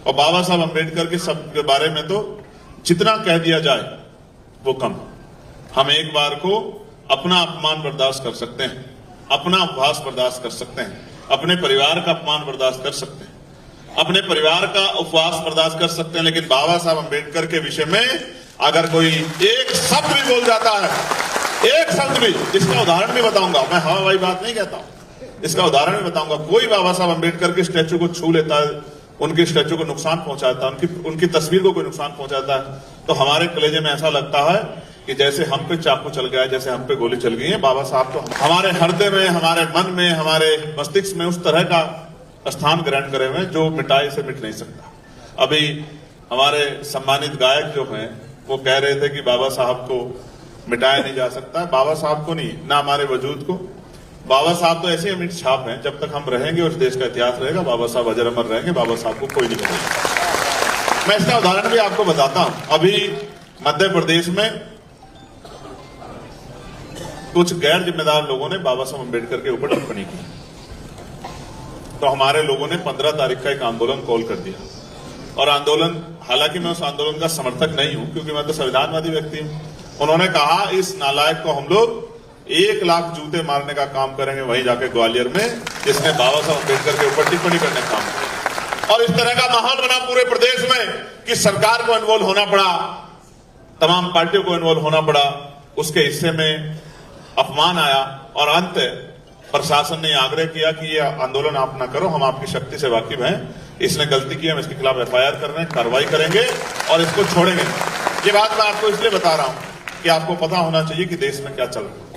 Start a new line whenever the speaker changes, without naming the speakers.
और बाबा साहब अम्बेडकर के सब के बारे में तो जितना कह दिया जाए वो कम। हम एक बार को अपना अपमान बर्दाश्त कर सकते हैं, अपना उपहास बर्दाश्त कर सकते हैं, अपने परिवार का अपमान बर्दाश्त कर सकते हैं, अपने परिवार का उपवास बर्दाश्त कर सकते हैं, लेकिन बाबा साहब अम्बेडकर के विषय में अगर कोई एक शब्द भी बोल जाता है, एक शब्द भी, इसका उदाहरण भी बताऊंगा, मैं हवा वाली बात नहीं कहता, इसका उदाहरण भी बताऊंगा। कोई बाबा साहब अम्बेडकर के स्टैचू को छू लेता है, उनके स्टैचू को नुकसान पहुंचाता है, उनकी तस्वीर को कोई नुकसान पहुंचाता है, तो हमारे कलेजे में ऐसा लगता है कि जैसे हम पे चाकू चल गया है, जैसे हम पे गोली चल गई है। बाबा साहब तो हमारे हृदय में, हमारे मन में, हमारे मस्तिष्क में उस तरह का स्थान ग्रहण करे हुए जो मिटाई से मिट नहीं सकता। अभी हमारे सम्मानित गायक जो हैं वो कह रहे थे कि बाबा साहब को मिटाया नहीं जा सकता। बाबा साहब को नहीं, ना हमारे वजूद को। बाबा साहब तो ऐसे अमिट छाप हैं, जब तक हम रहेंगे उस देश का इतिहास रहेगा, बाबा साहब अजर अमर रहेंगे, बाबा साहब को कोई नहीं करेगा। मैं इसका उदाहरण भी आपको बताता हूं। अभी मध्य प्रदेश में कुछ गैर जिम्मेदार लोगों ने बाबा साहब अम्बेडकर के ऊपर टिप्पणी की, तो हमारे लोगों ने 15 तारीख का एक आंदोलन कॉल कर दिया। और आंदोलन, हालांकि मैं उस आंदोलन का समर्थक नहीं हूं क्योंकि मैं तो संविधानवादी व्यक्ति हूं। उन्होंने कहा इस नालायक को हम लोग 1 लाख जूते मारने का काम करेंगे वहीं जाके ग्वालियर में, जिसने बाबा साहब अम्बेडकर के ऊपर टिप्पणी करने का काम किया। और इस तरह का माहौल बना पूरे प्रदेश में कि सरकार को इन्वॉल्व होना पड़ा, तमाम पार्टियों को इन्वॉल्व होना पड़ा, उसके हिस्से में अपमान आया और अंत प्रशासन ने आग्रह किया कि ये आंदोलन आप ना करो, हम आपकी शक्ति से वाकिफ हैं, इसने गलती की, हम इसके खिलाफ FIR कर रहे हैं, कार्रवाई करेंगे और इसको छोड़ेंगे। ये बात मैं आपको इसलिए बता रहा हूं कि आपको पता होना चाहिए कि देश में क्या चल रहा है।